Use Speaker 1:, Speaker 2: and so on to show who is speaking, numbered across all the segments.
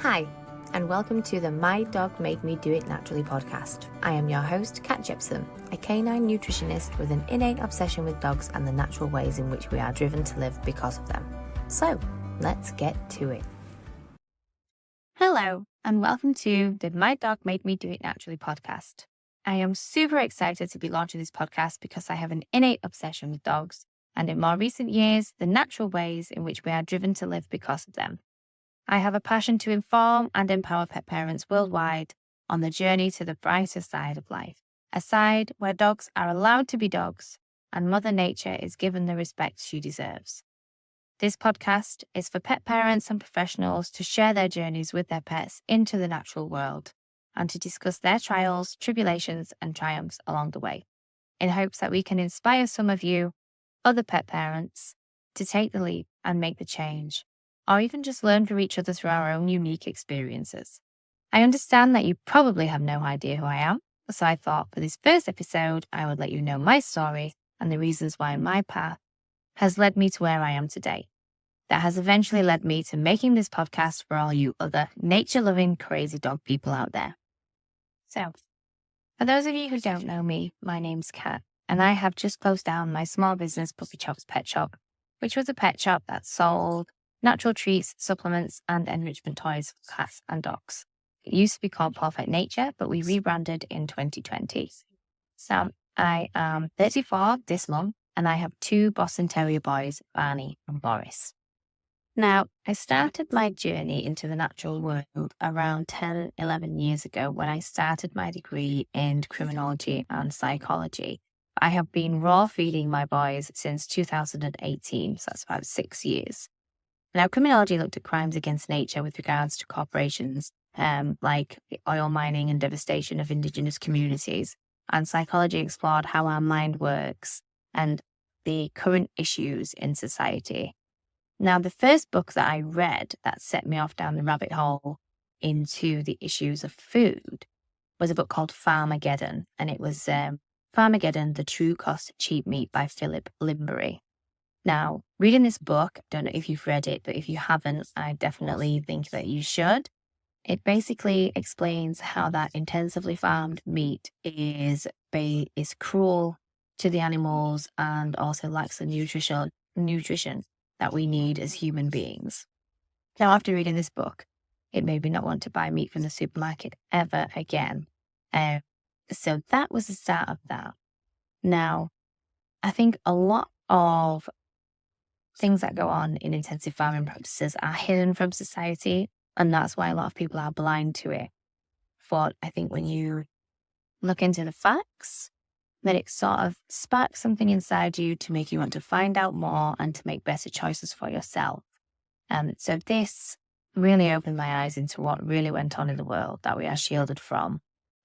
Speaker 1: Hi, and welcome to the My Dog Made Me Do It Naturally podcast. I am your host, Kat Gypsum, a canine nutritionist with an innate obsession with dogs and the natural ways in which we are driven to live because of them. So, let's get to it. Hello, and welcome to the My Dog Made Me Do It Naturally podcast. I am super excited to be launching this podcast because I have an innate obsession with dogs, and in more recent years, the natural ways in which we are driven to live because of them. I have a passion to inform and empower pet parents worldwide on the journey to the brighter side of life, a side where dogs are allowed to be dogs and Mother Nature is given the respect she deserves. This podcast is for pet parents and professionals to share their journeys with their pets into the natural world and to discuss their trials, tribulations, and triumphs along the way, in hopes that we can inspire some of you, other pet parents, to take the leap and make the change, or even just learn from each other through our own unique experiences. I understand that you probably have no idea who I am, so I thought for this first episode, I would let you know my story and the reasons why my path has led me to where I am today. That has eventually led me to making this podcast for all you other nature-loving, crazy dog people out there. So, for those of you who don't know me, my name's Kat, and I have just closed down my small business, Puppy Chop's Pet Shop, which was a pet shop that sold natural treats, supplements, and enrichment toys for cats and dogs. It used to be called Perfect Nature, but we rebranded in 2020. So I am 34 this month, and I have two Boston Terrier boys, Barney and Boris. Now, I started my journey into the natural world around 10, 11 years ago when I started my degree in criminology and psychology. I have been raw feeding my boys since 2018, so that's about 6 years. Now, criminology looked at crimes against nature with regards to corporations, like the oil mining and devastation of indigenous communities, and psychology explored how our mind works and the current issues in society. Now, the first book that I read that set me off down the rabbit hole into the issues of food was a book called Farmageddon, and it was Farmageddon, The True Cost of Cheap Meat by Philip Limbury. Now, reading this book, I don't know if you've read it, but if you haven't, I definitely think that you should. It basically explains how that intensively farmed meat is cruel to the animals and also lacks the nutrition that we need as human beings. Now, after reading this book, it made me not want to buy meat from the supermarket ever again. So that was the start of that. Now, I think a lot of things that go on in intensive farming practices are hidden from society, and that's why a lot of people are blind to it. But I think when you look into the facts, then it sort of sparks something inside you to make you want to find out more and to make better choices for yourself. So this really opened my eyes into what really went on in the world that we are shielded from.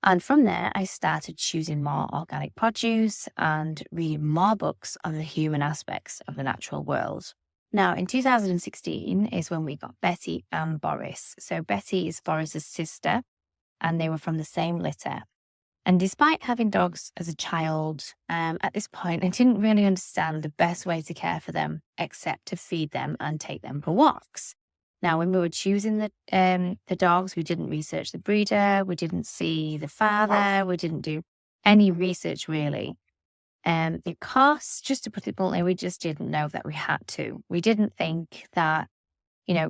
Speaker 1: And from there, I started choosing more organic produce and reading more books on the human aspects of the natural world. Now, in 2016 is when we got Betty and Boris. So Betty is Boris's sister, and they were from the same litter. And despite having dogs as a child, at this point, I didn't really understand the best way to care for them, except to feed them and take them for walks. Now, when we were choosing the dogs, we didn't research the breeder, we didn't see the father, we didn't do any research really. Because, just to put it bluntly, we just didn't know that we had to. We didn't think that,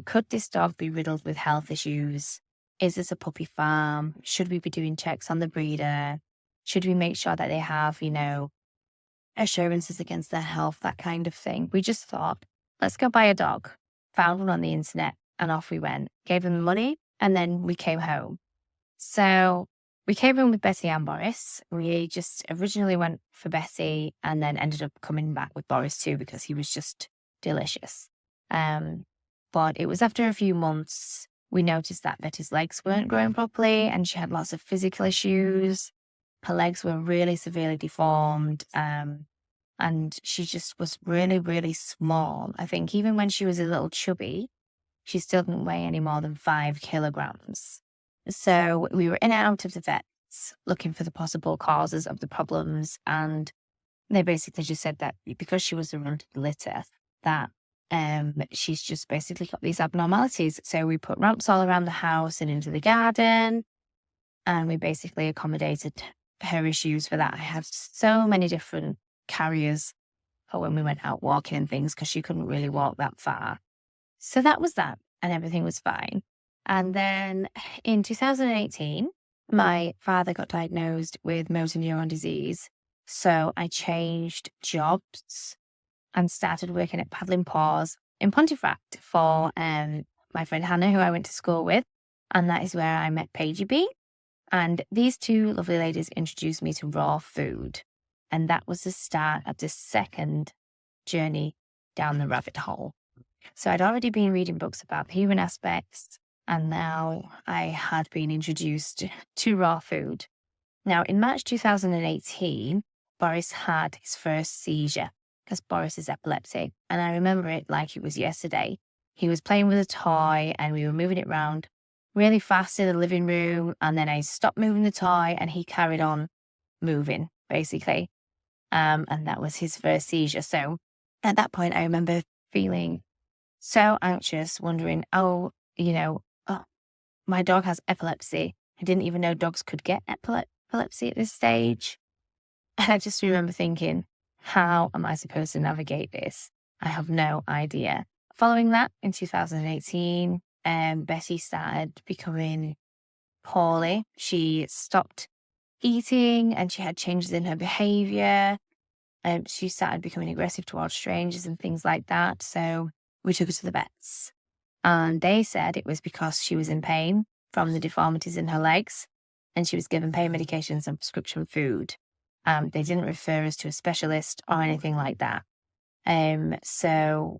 Speaker 1: could this dog be riddled with health issues? Is this a puppy farm? Should we be doing checks on the breeder? Should we make sure that they have, assurances against their health, that kind of thing? We just thought, let's go buy a dog. Found one on the internet, and off we went. Gave them the money, and then we came home. So we came home with Betty and Boris. We just originally went for Betty and then ended up coming back with Boris too because he was just delicious. But it was after a few months, we noticed that Betty's legs weren't growing properly and she had lots of physical issues. Her legs were really severely deformed. And she just was really, really small. I think even when she was a little chubby, she still didn't weigh any more than 5 kilograms. So we were in and out of the vets looking for the possible causes of the problems. And they basically just said that because she was the runt of the litter, that she's just basically got these abnormalities. So we put ramps all around the house and into the garden, and we basically accommodated her issues for that. I had so many different carriers for when we went out walking and things because she couldn't really walk that far. So that was that, and everything was fine. And then in 2018, my father got diagnosed with motor neuron disease. So I changed jobs and started working at Paddling Paws in Pontefract for my friend Hannah, who I went to school with. And that is where I met Paigey B. And these two lovely ladies introduced me to raw food. And that was the start of the second journey down the rabbit hole. So I'd already been reading books about the human aspects, and now I had been introduced to raw food. Now, in March 2018, Boris had his first seizure because Boris is epileptic. And I remember it like it was yesterday. He was playing with a toy and we were moving it around really fast in the living room. And then I stopped moving the toy and he carried on moving, basically. And that was his first seizure. So at that point, I remember feeling so anxious, wondering, oh, my dog has epilepsy. I didn't even know dogs could get epilepsy at this stage. And I just remember thinking, how am I supposed to navigate this? I have no idea. Following that, in 2018, Betty started becoming poorly. She stopped eating and she had changes in her behavior. She started becoming aggressive towards strangers and things like that. So we took her to the vets. And they said it was because she was in pain from the deformities in her legs and she was given pain medications and prescription food. They didn't refer us to a specialist or anything like that. So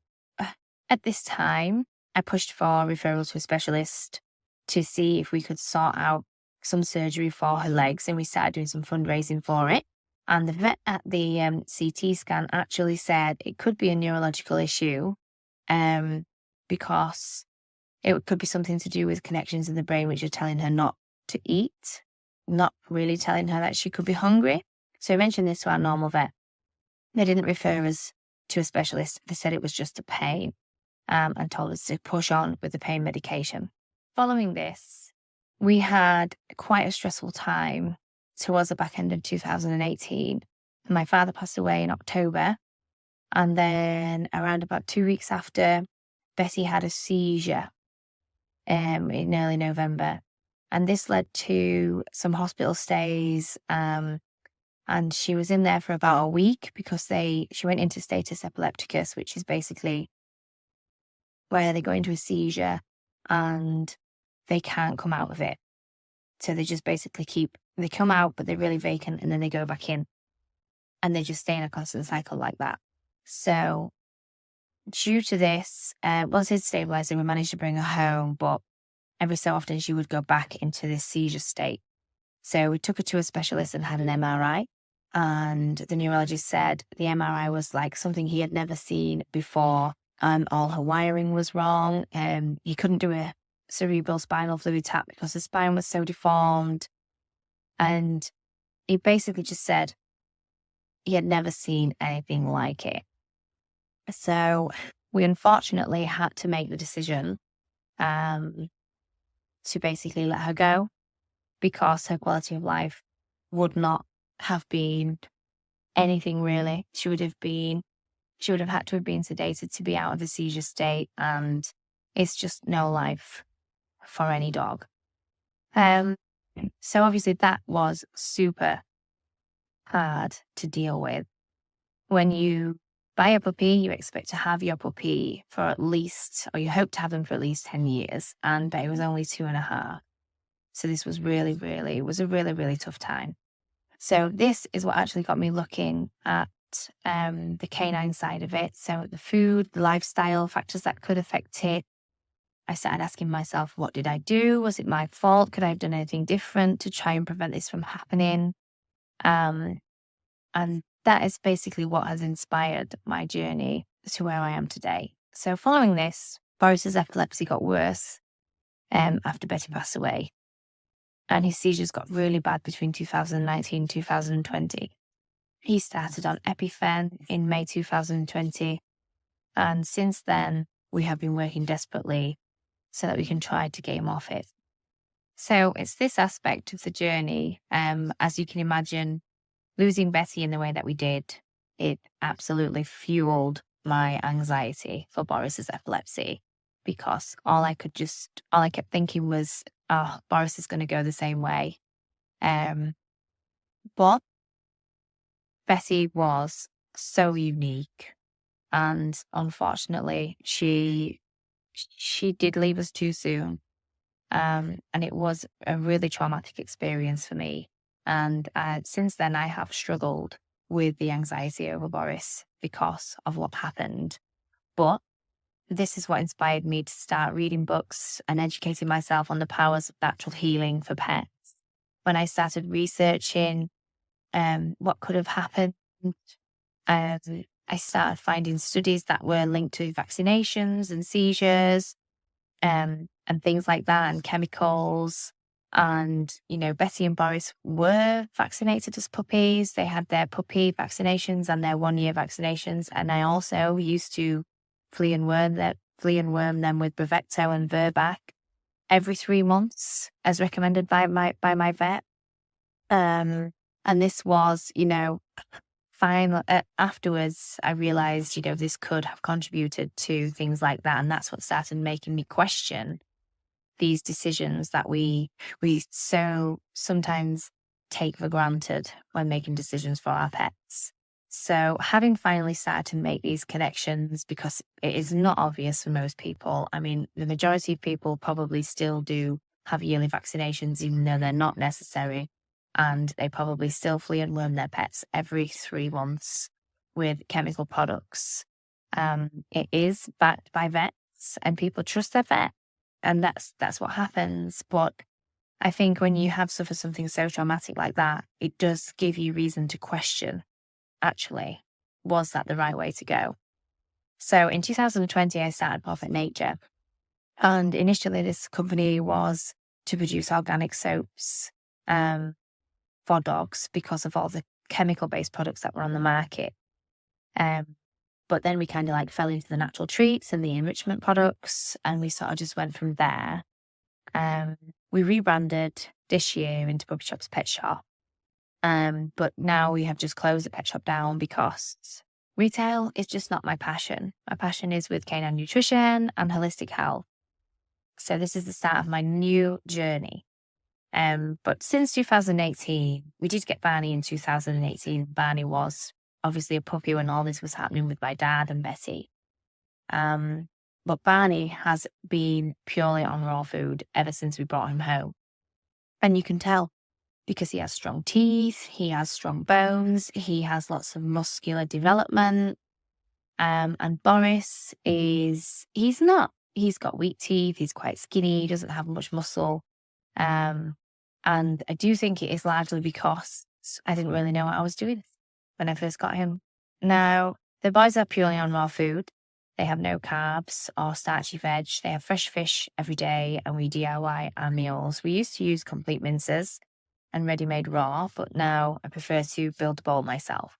Speaker 1: at this time, I pushed for referral to a specialist to see if we could sort out some surgery for her legs, and we started doing some fundraising for it. And the vet at the CT scan actually said it could be a neurological issue because it could be something to do with connections in the brain which are telling her not to eat, not really telling her that she could be hungry. So I mentioned this to our normal vet. They didn't refer us to a specialist. They said it was just a pain and told us to push on with the pain medication. Following this, we had quite a stressful time towards the back end of 2018. My father passed away in October. And then around about 2 weeks after, Betty had a seizure in early November. And this led to some hospital stays. And she was in there for about a week because she went into status epilepticus, which is basically where they go into a seizure and they can't come out of it. So they just basically they come out, but they're really vacant, and then they go back in. And they just stay in a constant cycle like that. So due to this, once it's stabilized, we managed to bring her home, but every so often she would go back into this seizure state. So we took her to a specialist and had an MRI. And the neurologist said the MRI was like something he had never seen before. All her wiring was wrong. He couldn't do a cerebral spinal fluid tap because the spine was so deformed. And he basically just said he had never seen anything like it. So we unfortunately had to make the decision to basically let her go because her quality of life would not have been anything really. She would have had to have been sedated to be out of a seizure state, and it's just no life for any dog. So obviously that was super hard to deal with. When you buy a puppy, you expect to have your puppy for at least, or you hope to have them for at least 10 years, and Betty was only 2.5. So this was it was a really, really tough time. So this is what actually got me looking at the canine side of it. So the food, the lifestyle factors that could affect it. I started asking myself, what did I do? Was it my fault? Could I have done anything different to try and prevent this from happening? And that is basically what has inspired my journey to where I am today. So following this, Boris's epilepsy got worse after Betty passed away. And his seizures got really bad between 2019 and 2020. He started on EpiPen in May 2020. And since then, we have been working desperately so that we can try to get him off it. So it's this aspect of the journey. As you can imagine, losing Betty in the way that we did, it absolutely fueled my anxiety for Boris's epilepsy, because all I kept thinking was, oh, Boris is going to go the same way. But Betty was so unique, and unfortunately, she did leave us too soon. And it was a really traumatic experience for me. And since then, I have struggled with the anxiety over Boris because of what happened. But this is what inspired me to start reading books and educating myself on the powers of natural healing for pets. When I started researching what could have happened, I started finding studies that were linked to vaccinations and seizures, and things like that, and chemicals. And, Betty and Boris were vaccinated as puppies. They had their puppy vaccinations and their 1-year vaccinations. And I also used to flea and worm them with Bravecto and Verbac every 3 months, as recommended by my vet. And this was, fine. Afterwards, I realized, this could have contributed to things like that. And that's what started making me question these decisions that we so sometimes take for granted when making decisions for our pets. So having finally started to make these connections, because it is not obvious for most people. I mean, the majority of people probably still do have yearly vaccinations, even though they're not necessary. And they probably still flea and worm their pets every 3 months with chemical products. It is backed by vets, and people trust their vet. And that's what happens. But I think when you have suffered something so traumatic like that, it does give you reason to question, actually, was that the right way to go? So in 2020, I started Profit Nature. And initially, this company was to produce organic soaps for dogs because of all the chemical-based products that were on the market. But then we kind of fell into the natural treats and the enrichment products, and we sort of just went from there. We rebranded this year into Puppy Shop's Pet Shop. But now we have just closed the pet shop down because retail is just not my passion. My passion is with canine nutrition and holistic health. So this is the start of my new journey. But since 2018, we did get Barney in 2018. Barney was obviously a puppy when all this was happening with my dad and Betty. But Barney has been purely on raw food ever since we brought him home. And you can tell because he has strong teeth, he has strong bones, he has lots of muscular development. And Boris he's got weak teeth, he's quite skinny, he doesn't have much muscle. And I do think it is largely because I didn't really know what I was doing when I first got him. Now, the boys are purely on raw food. They have no carbs or starchy veg. They have fresh fish every day, and we DIY our meals. We used to use complete minces and ready-made raw, but now I prefer to build the bowl myself.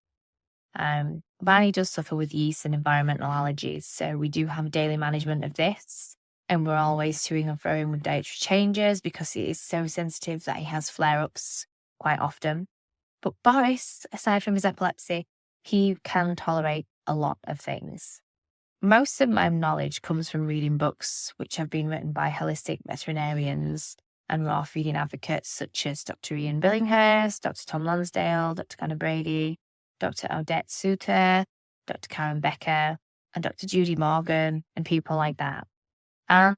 Speaker 1: Barney does suffer with yeast and environmental allergies, so we do have daily management of this. And we're always toing and froing with dietary changes because he is so sensitive that he has flare-ups quite often. But Boris, aside from his epilepsy, he can tolerate a lot of things. Most of my knowledge comes from reading books which have been written by holistic veterinarians and raw feeding advocates such as Dr. Ian Billinghurst, Dr. Tom Lonsdale, Dr. Conor Brady, Dr. Odette Suter, Dr. Karen Becker, and Dr. Judy Morgan, and people like that. And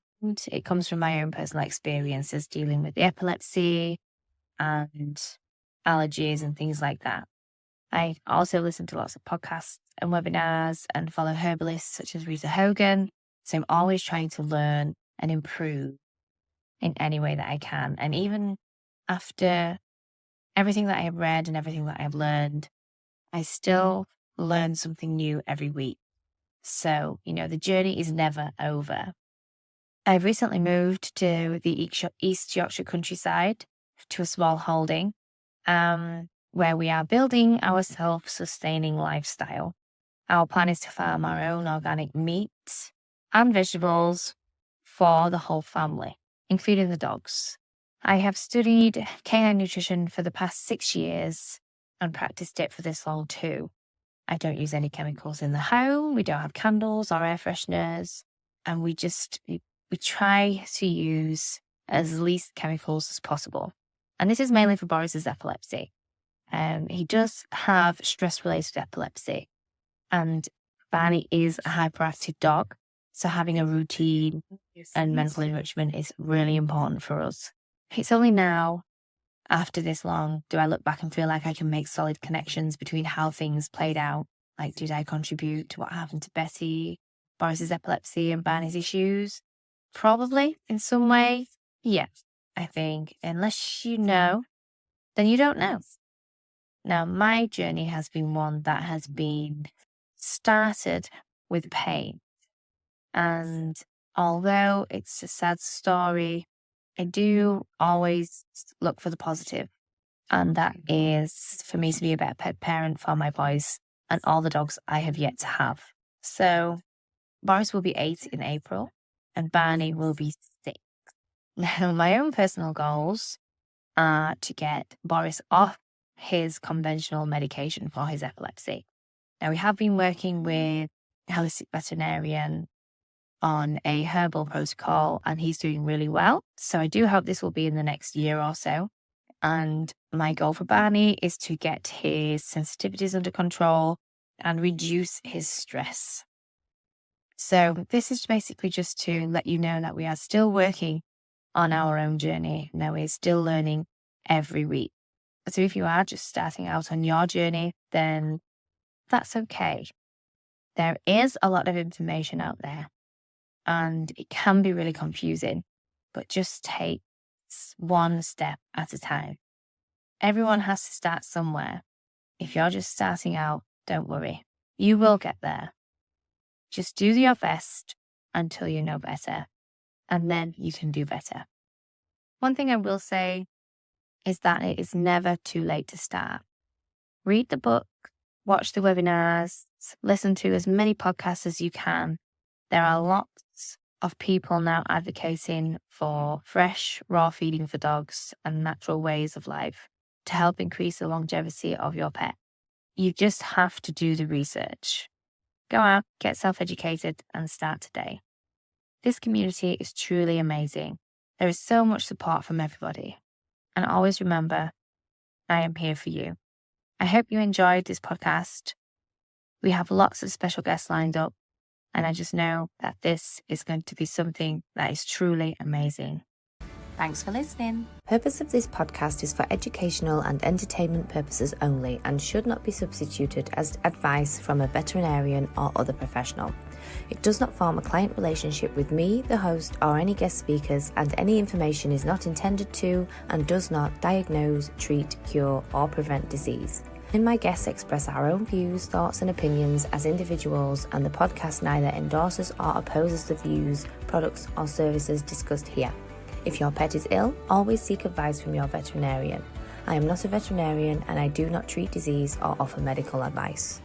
Speaker 1: it comes from my own personal experiences dealing with the epilepsy and allergies and things like that. I also listen to lots of podcasts and webinars and follow herbalists such as Rita Hogan. So I'm always trying to learn and improve in any way that I can. And even after everything that I have read and everything that I have learned, I still learn something new every week. So, the journey is never over. I've recently moved to the East Yorkshire countryside to a small holding where we are building our self-sustaining lifestyle. Our plan is to farm our own organic meat and vegetables for the whole family, including the dogs. I have studied canine nutrition for the past 6 years and practiced it for this long too. I don't use any chemicals in the home. We don't have candles or air fresheners. And we try to use as least chemicals as possible. And this is mainly for Boris's epilepsy. He does have stress-related epilepsy. And Barney is a hyperactive dog. So having a routine and mental enrichment is really important for us. It's only now, after this long, do I look back and feel like I can make solid connections between how things played out. Like, did I contribute to what happened to Betty, Boris's epilepsy, and Barney's issues? Probably, in some way. Yeah, I think. Unless you know, then you don't know. Now, my journey has been one that has been started with pain. And although it's a sad story, I do always look for the positive. And that is for me to be a better pet parent for my boys and all the dogs I have yet to have. So Boris will be 8 in April and Barney will be 6. Now, my own personal goals are to get Boris off his conventional medication for his epilepsy. Now, we have been working with a holistic veterinarian on a herbal protocol and he's doing really well. So I do hope this will be in the next year or so. And my goal for Barney is to get his sensitivities under control and reduce his stress. So this is basically just to let you know that we are still working on our own journey. Now we're still learning every week. So if you are just starting out on your journey, then that's okay. There is a lot of information out there and it can be really confusing, but just take one step at a time. Everyone has to start somewhere. If you're just starting out, don't worry. You will get there. Just do your best until you know better, and then you can do better. One thing I will say is that it is never too late to start. Read the book, watch the webinars, listen to as many podcasts as you can. There are lots of people now advocating for fresh, raw feeding for dogs and natural ways of life to help increase the longevity of your pet. You just have to do the research. Go out, get self-educated, and start today. This community is truly amazing. There is so much support from everybody. And always remember, I am here for you. I hope you enjoyed this podcast. We have lots of special guests lined up, and I just know that this is going to be something that is truly amazing. Thanks for listening.
Speaker 2: The purpose of this podcast is for educational and entertainment purposes only and should not be substituted as advice from a veterinarian or other professional. It does not form a client relationship with me, the host, or any guest speakers, and any information is not intended to and does not diagnose, treat, cure, or prevent disease. My guests express our own views, thoughts, and opinions as individuals, and the podcast neither endorses or opposes the views, products, or services discussed here. If your pet is ill, always seek advice from your veterinarian. I am not a veterinarian and I do not treat disease or offer medical advice.